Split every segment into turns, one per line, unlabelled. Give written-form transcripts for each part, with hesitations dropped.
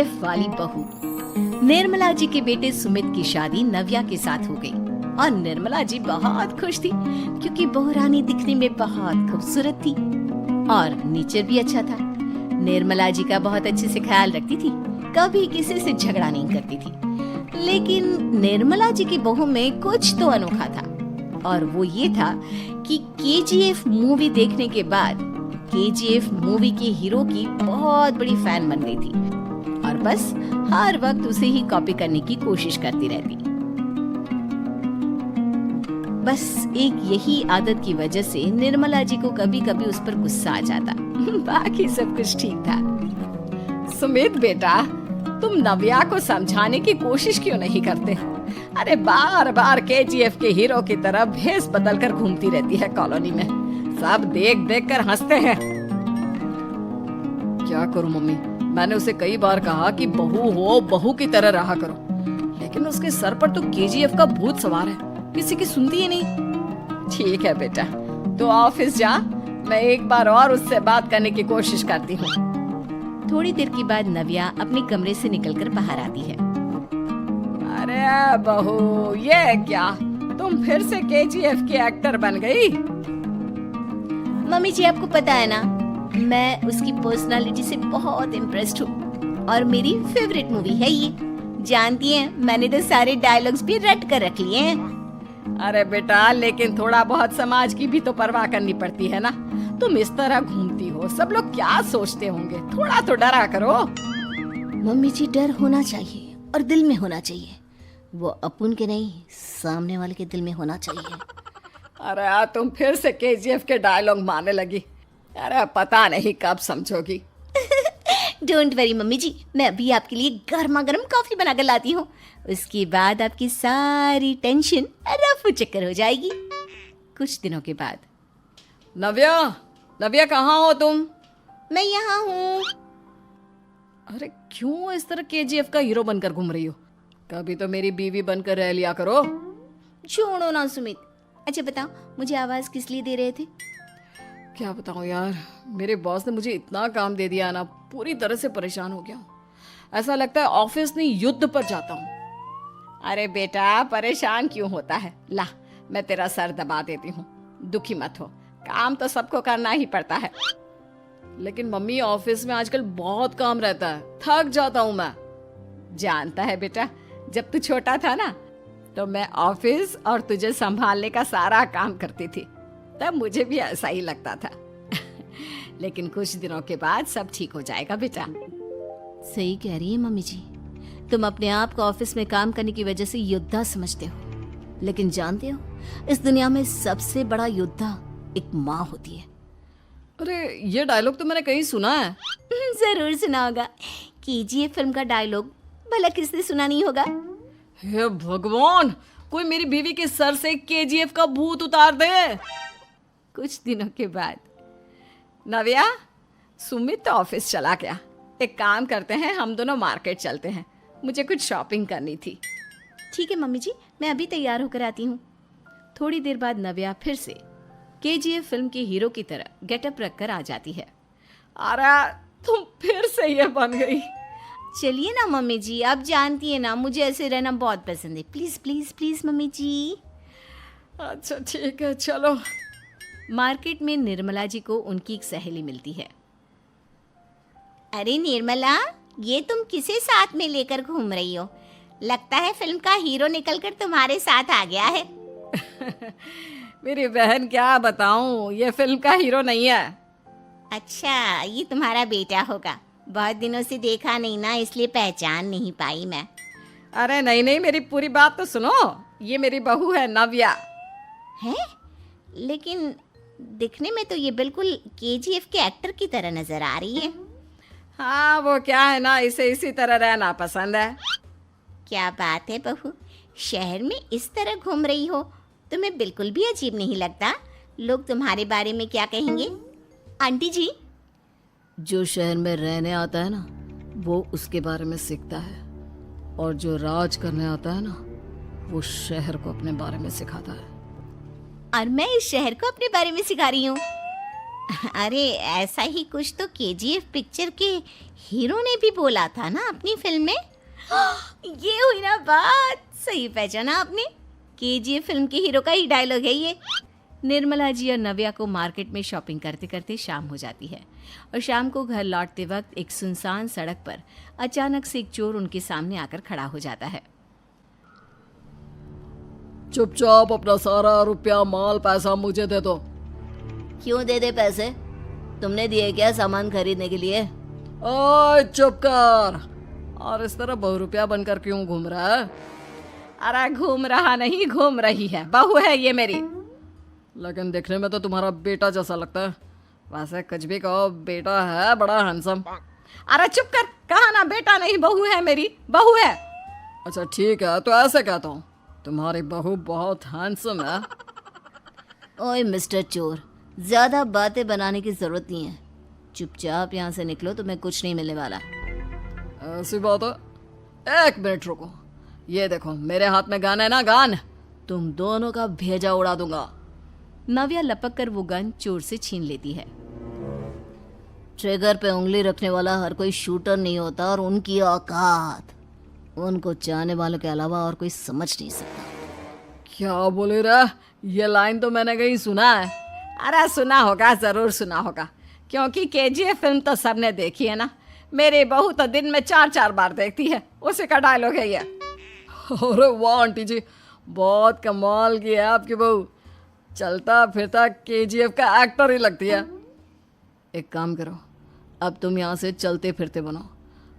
KGF वाली बहू। निर्मला जी के बेटे सुमित की शादी नव्या के साथ हो गई और निर्मला जी बहुत खुश थी क्योंकि बहू रानी दिखने में बहुत खूबसूरत थी और नेचर भी अच्छा था। निर्मला जी का बहुत अच्छे से ख्याल रखती थी, कभी किसी से झगड़ा नहीं करती थी। लेकिन निर्मला जी की बहू में कुछ तो अनोखा था और वो ये था कि केजीएफ मूवी देखने के बाद केजीएफ मूवी के हीरो की बहुत बड़ी फैन बन गई थी और बस हर वक्त उसे ही कॉपी करने की कोशिश करती रहती। बस एक यही आदत की वजह से निर्मला जी को कभी कभी उस पर गुस्सा आ जाता। बाकी सब कुछ ठीक था।
सुमित बेटा, तुम नव्या को समझाने की कोशिश क्यों नहीं करते? अरे बार बार केजीएफ के हीरो की तरह भेष बदल कर घूमती रहती है कॉलोनी में, सब देख देख कर हंसते हैं। क्या करूं मम्मी, मैंने उसे कई बार कहा कि बहू हो, बहू की तरह रहा करो, लेकिन उसके सर पर तो केजीएफ का भूत सवार है, किसी की सुनती ही नहीं। ठीक है बेटा, तो ऑफिस जा, मैं एक बार और उससे बात करने की कोशिश करती हूँ।
थोड़ी देर के बाद नव्या अपने कमरे से निकलकर बाहर आती है।
अरे बहू, ये क्या, तुम फिर से केजीएफ की एक्टर बन गई?
मम्मी जी, आपको पता है ना, मैं उसकी पर्सनालिटी से बहुत इम्प्रेस्ड हूँ और मेरी फेवरेट मूवी है ये। जानती हैं, मैंने तो सारे डायलॉग्स भी रट कर रख लिए हैं।
अरे बेटा, लेकिन थोड़ा बहुत समाज की भी तो परवाह करनी पड़ती है ना। तुम इस तरह घूमती हो, सब लोग क्या सोचते होंगे, थोड़ा तो डरा करो।
मम्मी जी, डर होना चाहिए और दिल में होना चाहिए, वो अपन के नहीं, सामने वाले के दिल में होना चाहिए।
अरे तुम फिर से केजीएफ के डायलॉग मारने लगी। अरे पता नहीं कब समझोगी।
डोंट वरी मम्मी जी, मैं अभी आपके लिए गर्मा गर्म कॉफी बना कर लाती हूँ, उसके बाद आपकी सारी टेंशन रफू चक्कर हो जाएगी। कुछ दिनों के बाद।
नव्या, नव्या कहाँ हो तुम?
मैं यहाँ हूँ।
अरे क्यों इस तरह केजीएफ का हीरो बनकर घूम रही हो? कभी तो मेरी बीवी बनकर रह लिया करो।
छोड़ो ना सुमित। अच्छा बताओ, मुझे आवाज किस लिए दे रहे थे?
क्या बताऊं यार, मेरे बॉस ने मुझे इतना काम दे दिया ना, पूरी तरह से परेशान हो गया हूँ। ऐसा लगता है ऑफिस नहीं, युद्ध पर जाता हूँ। अरे बेटा, परेशान क्यों होता है? ला, मैं तेरा सर दबा देती हूँ, दुखी मत हो, काम तो सबको करना ही पड़ता है। लेकिन मम्मी, ऑफिस में आजकल बहुत काम रहता है, थक जाता हूँ मैं। जानता है बेटा, जब तू छोटा था ना, तो मैं ऑफिस और तुझे संभालने का सारा काम करती थी, तब मुझे भी ऐसा ही लगता था। लेकिन कुछ दिनों के बाद सब ठीक हो जाएगा बेटा।
सही कह रही है मम्मी जी, तुम अपने आप को ऑफिस में काम करने की वजह से योद्धा समझते हो, लेकिन जानते हो, इस दुनिया में सबसे बड़ा योद्धा एक माँ होती है।
अरे ये डायलॉग तो मैंने कहीं सुना है।
जरूर सुना होगा, केजीएफ फिल्म का डायलॉग, भला किसने सुना नहीं होगा?
हे भगवान, कोई मेरी बीवी के सर से केजीएफ का भूत उतार दे। कुछ दिनों के बाद। नव्या, सुमित तो ऑफिस चला गया, एक काम करते हैं, हम दोनों मार्केट चलते हैं, मुझे कुछ शॉपिंग करनी थी।
ठीक है मम्मी जी, मैं अभी तैयार होकर आती हूँ। थोड़ी देर बाद नव्या फिर से केजीएफ फिल्म के हीरो की तरह गेटअप रखकर आ जाती है।
अरे तुम फिर से ये बन गई।
चलिए ना मम्मी जी, आप जानती है ना, मुझे ऐसे रहना बहुत पसंद है। प्लीज प्लीज प्लीज मम्मी जी।
अच्छा ठीक है, चलो।
मार्केट में निर्मला जी को उनकी एक सहेली मिलती है। अरे निर्मला, ये तुम किसे साथ में लेकर घूम रही हो? लगता है फिल्म का हीरो निकलकर तुम्हारे साथ आ गया है।
मेरी बहन, क्या बताऊं, ये फिल्म का हीरो नहीं है।
अच्छा, ये तुम्हारा बेटा होगा, बहुत दिनों से देखा नहीं ना, इसलिए पहचान नहीं पाई मैं।
अरे नहीं नहीं, मेरी पूरी बात तो सुनो, ये मेरी बहू है नव्या।
है? लेकिन दिखने में तो ये बिल्कुल केजीएफ के एक्टर की तरह नजर आ रही है।
हाँ, वो क्या है ना, इसे इसी तरह रहना पसंद है।
क्या बात है बहू, शहर में इस तरह घूम रही हो, तुम्हें बिल्कुल भी अजीब नहीं लगता? लोग तुम्हारे बारे में क्या कहेंगे? आंटी जी,
जो शहर में रहने आता है ना, वो उसके बारे में सीखता है, और जो राज करने आता है ना, वो शहर को अपने बारे में सिखाता है।
और मैं इस शहर को अपने बारे में सिखा रही हूँ। अरे ऐसा ही कुछ तो केजीएफ पिक्चर के हीरो ने भी बोला था ना अपनी फिल्म में। ये हुई ना बात, सही पहचाना आपने। केजीएफ फिल्म के हीरो का ही डायलॉग है ये। निर्मला जी और नव्या को मार्केट में शॉपिंग करते करते शाम हो जाती है और शाम को घर लौटते वक्त एक सुनसान सड़क पर अचानक से एक चोर उनके सामने आकर खड़ा हो जाता है।
चुपचाप अपना सारा रुपया माल पैसा मुझे दे दो।
क्यों दे दे पैसे? तुमने दिए क्या सामान खरीदने के लिए?
ओए चुप कर। और इस तरह बहुरुपया बनकर क्यों घूम रहा है?
अरे घूम रहा नहीं, घूम रही है, बहू है ये मेरी।
लेकिन देखने में तो तुम्हारा बेटा जैसा लगता है। वैसे कुछ भी कहो, बेटा है बड़ा हैंडसम।
अरे चुप कर, कहा ना बेटा नहीं बहू है मेरी, बहू है।
अच्छा ठीक है, तो ऐसे कहता हूँ, तुम्हारी बहू बहुत हैंडसम है।
ओए मिस्टर चोर, ज्यादा बातें बनाने की जरूरत नहीं है। चुपचाप यहाँ से निकलो, तुम्हें कुछ नहीं मिलने वाला।
ऐसी बात है? एक मिनट रुको, ये देखो मेरे हाथ में गन है ना, गन। तुम दोनों का भेजा उड़ा दूंगा।
नव्या लपक कर वो गन चोर से छीन लेती है। ट्रिगर पे उंगली रखने वाला हर कोई शूटर नहीं होता और उनकी औकात उनको चाहने वालों के अलावा और कोई समझ नहीं सकता।
क्या बोले रे? ये लाइन तो मैंने कहीं सुना है।
अरे सुना होगा, जरूर सुना होगा, क्योंकि केजीएफ फिल्म तो सबने देखी है ना। मेरी बहू तो दिन में 4-4 बार देखती है, उसी का डायलॉग है ये।
अरे वाह आंटी जी, बहुत कमाल की है आपकी बहू। चलता फिरता केजीएफ का एक्टर ही लगती है। एक काम करो, अब तुम यहाँ से चलते फिरते बनो,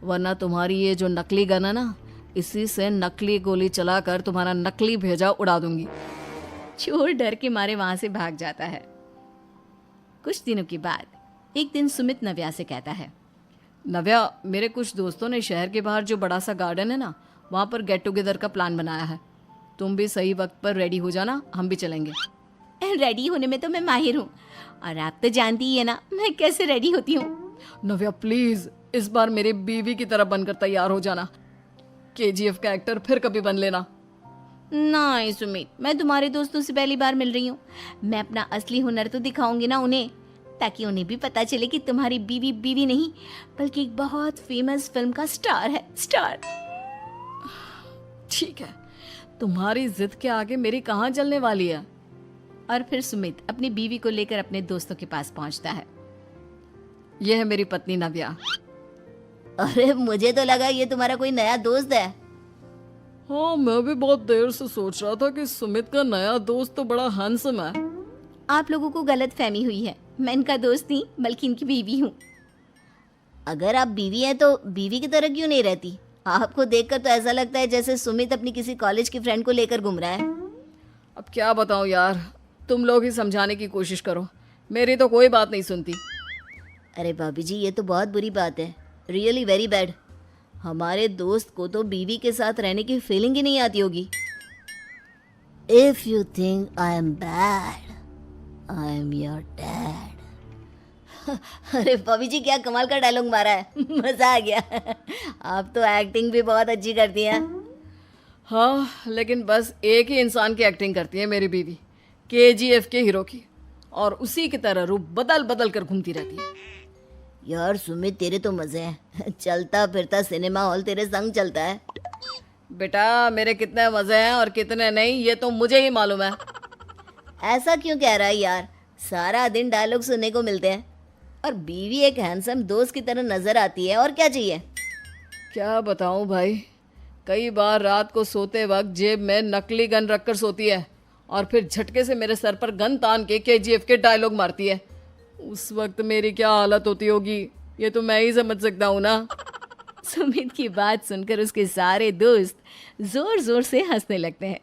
वरना तुम्हारी ये जो नकली गन है ना, इसी से नकली गोली चलाकर तुम्हारा नकली भेजा उड़ा दूंगी।
चोर डर के मारे वहां से भाग जाता है। कुछ दिनों के बाद एक दिन सुमित नव्या से कहता है,
नव्या, मेरे कुछ दोस्तों ने शहर के बाहर जो बड़ा सा गार्डन है ना, वहाँ पर गेट टुगेदर का प्लान बनाया है। तुम भी सही वक्त पर रेडी हो जाना, हम भी चलेंगे।
रेडी होने में तो मैं माहिर हूँ, और आप तो जानती ही है ना मैं कैसे रेडी होती हूँ।
नव्या प्लीज, इस बार मेरी बीवी की तरह बनकर तैयार हो जाना। केजीएफ का एक्टर फिर कभी बन लेना।
नहीं सुमित, मैं तुम्हारे दोस्तों से पहली बार मिल रही हूँ। मैं अपना असली हुनर तो दिखाऊंगी ना उन्हें, ताकि उन्हें भी पता चले कि तुम्हारी बीवी बीवी नहीं बल्कि एक बहुत फेमस फिल्म का स्टार है, स्टार।
ठीक है, तुम्हारी जिद के आगे मेरी कहाँ चलने वाली है।
और फिर सुमित अपनी बीवी को लेकर अपने दोस्तों के पास पहुंचता है।
यह है मेरी पत्नी नव्या।
अरे मुझे तो लगा ये तुम्हारा कोई नया दोस्त है।
हाँ, मैं भी बहुत देर से सोच रहा था कि सुमित का नया दोस्त तो बड़ा हैंडसम है।
आप लोगों को गलत फहमी हुई है, मैं इनका दोस्त नहीं बल्कि इनकी बीवी हूँ। अगर आप बीवी हैं तो बीवी की तरह क्यों नहीं रहती? आपको देखकर तो ऐसा लगता है जैसे सुमित अपनी किसी कॉलेज की फ्रेंड को लेकर घूम रहा है।
अब क्या बताऊं यार, तुम लोग ही समझाने की कोशिश करो, मेरी तो कोई बात नहीं सुनती।
अरे भाभी जी, ये तो बहुत बुरी बात है, रियली वेरी बैड। हमारे दोस्त को तो बीवी के साथ रहने की फीलिंग ही नहीं आती होगी। If you think I am bad, I am your dad. अरे भाभी जी, क्या कमाल का डायलॉग मारा है, मजा आ गया। आप तो एक्टिंग भी बहुत अच्छी करती हैं।
हाँ, लेकिन बस एक ही इंसान की एक्टिंग करती है मेरी बीवी, केजीएफ के हीरो की, और उसी की तरह रूप बदल बदल कर घूमती रहती है।
यार सुमित, तेरे तो मजे हैं, चलता फिरता सिनेमा हॉल तेरे संग चलता है।
बेटा, मेरे कितने मजे हैं और कितने नहीं ये तो मुझे ही मालूम है।
ऐसा क्यों कह रहा है यार, सारा दिन डायलॉग सुनने को मिलते हैं और बीवी एक हैंडसम दोस्त की तरह नजर आती है, और क्या चाहिए।
क्या बताऊं भाई, कई बार रात को सोते वक्त जेब में नकली गन रखकर सोती है और फिर झटके से मेरे सर पर गन तान के केजीएफ के डायलॉग मारती है। उस वक्त मेरी क्या हालत होती होगी ये तो मैं ही समझ सकता हूँ ना।
सुमित की बात सुनकर उसके सारे दोस्त जोर जोर से हंसने लगते हैं।